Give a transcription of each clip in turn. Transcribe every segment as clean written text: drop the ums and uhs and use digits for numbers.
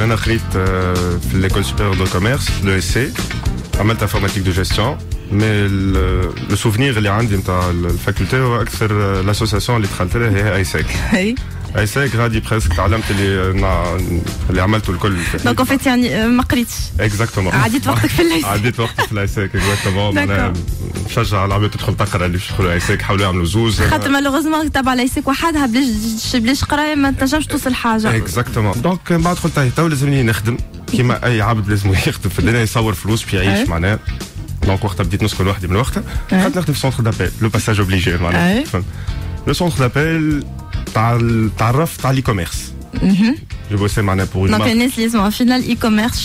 انا خريت في l'école supérieure de commerce le SC عملت informatique de gestion mais le souvenir اللي عندي نتاع الفاكولتي هو اكثر l'association اللي دخلت لها هي ايساك. ايساك غادي بريسك تعلمت اللي عملته الكل. دونك ان فيت يعني ما قريتش. اكزاكتومون. عديت وقتك في الايساك. عديت وقتي في الايساك اكزاكتومون. انا نشجع العباد تدخل تقرا اللي يدخلوا ايساك يحاولوا يعملوا زوز. خاطر مالوغوزمون تبع الايساك وحدها بلاش قرايه ما تنجمش توصل حاجه. اكزاكتومون. دونك من بعد قلت تو لازمني نخدم كيما اي عبد لازم يخدم في الدنيا يصور فلوس باش يعيش معناها. دونك وقتها بديت نسكن لوحدي من وقتها. دخلت نخدم في سونتر دابيل لو باساج اوبليجي معناها. لو سونتر دابيل تعرفت على l'e-commerce. J'ai bossé maintenant pour une marque. Donc, les liaisons, au final, e-commerce,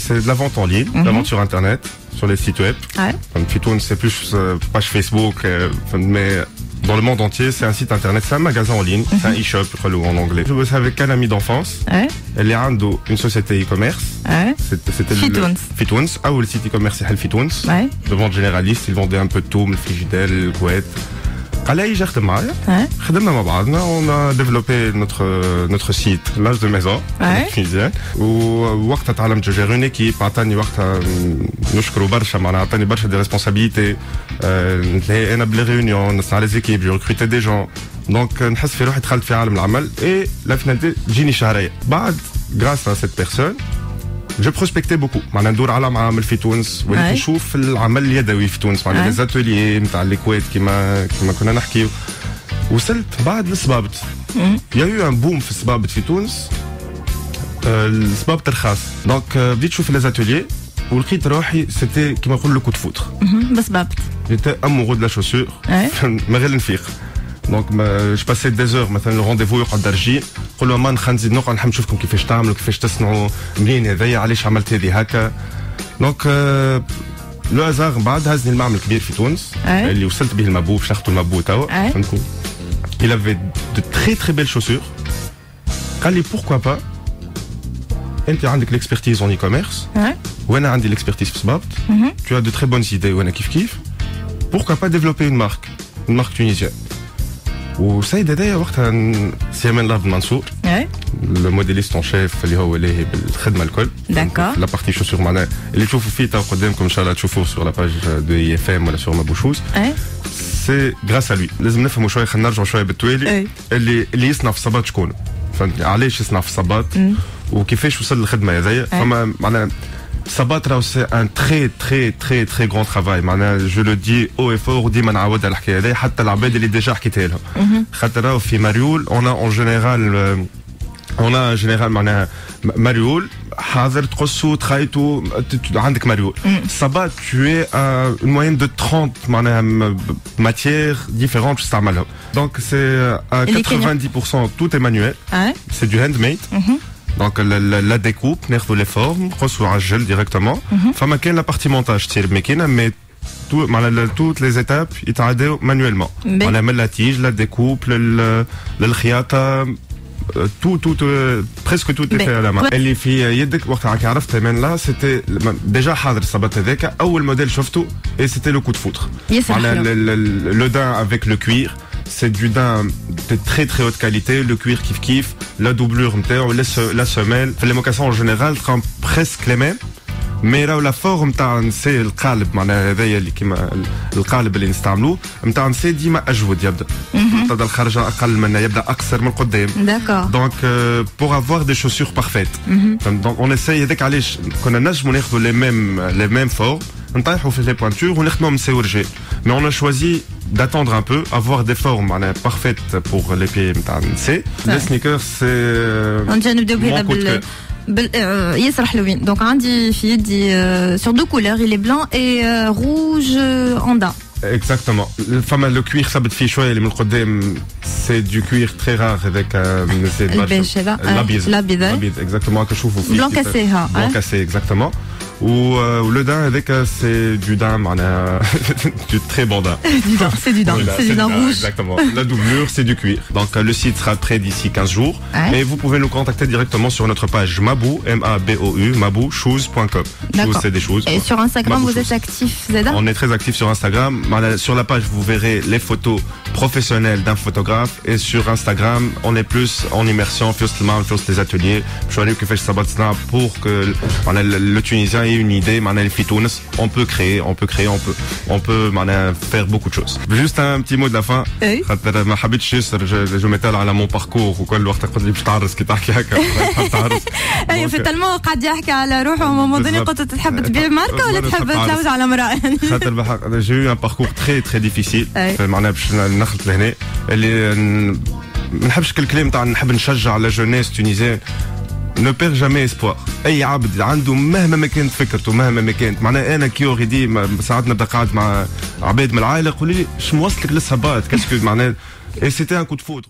c'est de la vente en ligne, de la vente sur Internet, sur les sites web. Fitoun, c'est plus page Facebook, mais dans le monde entier, c'est un site Internet, c'est un magasin en ligne, c'est un e-shop, en anglais. Je bossais avec un ami d'enfance. Elle est une société e-commerce. C'était Fitoun. Ah, ou le site e-commerce, c'est Fitoun. De vente généraliste, ils vendaient un peu de tout, le frigidaire, le couette. على جا خدم معايا خدمنا مع بعضنا on a développé notre site l'âge de maison tunisienne ووقتها تعلمت جير اون ايكيب عطاني وقتها نشكره برشا معناها عطاني برشا دي ريسبونسابيلتي نتلاقي انا بلي ريونيون نصنع لي زيكيب جو ريكروتي دي جون دونك نحس في روحي دخلت في عالم العمل اي لا فيناليتي تجيني شهريه بعد غراس ا سيت بيرسون جو بروسبكتي بوكو معناها ندور على معامل في تونس وليت نشوف العمل اليدوي في تونس معناها لي زاتوليي نتاع الكويت كيما كنا نحكيو وصلت بعد للصبابط يا يو ان بوم في الصبابط في تونس الصبابط الخاص دونك بديت نشوف لي زاتوليي ولقيت روحي سيتي كيما نقول لو كو دو فوتر بالصبابط جيتي امورو دو لا شوسور ما غير نفيق دونك جو باسي دي زور مثلا الرونديفو يقعد درجي نقول له مان خلينا نزيد نقعد نحب نشوفكم كيفاش تعملوا كيفاش تصنعوا منين هذايا علاش عملت هذه هكا دونك لو هازار بعد هزني المعمل الكبير في تونس اللي وصلت به المبو باش ناخذوا المبو توا فهمتني il avait de très très belles chaussures قال لي pourquoi pas انت عندك l'expertise en e-commerce وانا عندي l'expertise في صبابط tu as de très bonnes idées وانا كيف pourquoi pas développer une marque tunisienne وسيد هذايا وقتها سيمان لابد منصور لو موديليست اون شيف اللي هو اللي بالخدمه الكل داكور لا بارتي شوسور معناها اللي تشوفوا فيه تو قدامكم ان شاء الله تشوفوه سور لا باج دو اي اف ام ولا سور ما بوشوز سي غراس ا لوي لازم نفهموا شويه خلينا نرجعوا شويه بالتوالي اللي يصنع في الصباط شكون فهمتني علاش يصنع في الصباط وكيفاش وصل للخدمه هذايا فما معناها Sabatra, c'est un très très grand travail. Je le dis haut et fort, ديما نعاود على الحكايه هذه حتى العباد اللي ديجا حكيتها لهم. خاطر في مريول on a en général معناها مريول حاضر تقصو تخيطو عندك مريول. صبات tu es une moyenne de 30 معناها matières différentes تستعملهم. Donc c'est à 90% tout est manuel. C'est du handmade. Donc la découpe, les formes, reçoit un gel directement. Enfin, quelle la partie montage, mais toutes les étapes, ils t'aident manuellement. On a la tige, la découpe, le khiata, tout, presque tout est fait à la main. Elle est fait, يدك وقت عرفت من là, c'était déjà حاضر الصبات هذاك أول modèle شفته et c'était le coup de foudre. Le daim avec le cuir. C'est du daim de très très haute qualité, le cuir kiff, la doublure la semelle, les mocassins en général sont presque les mêmes. Mais là la forme c'est le قالب معناها هذايا اللي كيما القالب اللي نستعملوه نتاع نسي ديما اجود يبدا تبدا الخرجه اقل منها يبدا اقصر من القدام دونك pour avoir des chaussures parfaites donc on essaye هذاك علاش كنا نجموا ناخذوا les mêmes formes نطيحوا في لي بوانتور ونخدموا مساور جيل mais on a choisi d'attendre un peu avoir des formes parfaites pour les pieds نتاع النساء les sneakers c'est نبداو بهذا ياسر حلوين دونك عندي في يدي sur deux couleurs il est blanc et rouge onda Exactement. Le cuir ثابت فيه شويه اللي من القدام c'est du cuir très rare avec البيج هذا l'abide exactement كنشوفوا فيه blanc cassé blanc cassé exactement ou le daim avec c'est du daim du très bon daim. C'est du daim, c'est du daim rouge. Exactement. La doublure, c'est du cuir. Donc le site sera prêt d'ici 15 jours. Et vous pouvez nous contacter directement sur notre page Mabou, M-A-B-O-U, maboushoes.com. D'accord. C'est des choses. Et sur Instagram, Mabou vous êtes Shoes. actif, Zeda? On est très actif sur Instagram. Sur la page, vous verrez les photos professionnelles d'un photographe. Et sur Instagram, on est plus en immersion, sur les ateliers. Je suis allé que fait Sabatsna pour que le Tunisien ait une idée. On peut créer, on peut faire beaucoup de choses. Juste un petit mot de la fin. Je m'étale à mon parcours ou quoi le وقت قلت لي باش تعرس كي تحكي هكا تعرس. اي في تلمو قاعد يحكي على روحه وموضوع قلت تحب تبيع ماركه ولا تحب تلوج على امراه يعني. خاطر بالحق j'ai eu un parcours très très difficile. معناها باش نخلط لهنا اللي ما نحبش الكلام تاع نحب نشجع على جونيس تونيزيان. Ne perds jamais espoir. اي عبد عنده مهما ما كانت فكرته مهما ما كانت معناها انا كي اوريدي ساعات نبدا قاعد مع عباد من العائله يقولوا لي اش موصلك للصبات كاسكو معناها et c'était un coup de foudre.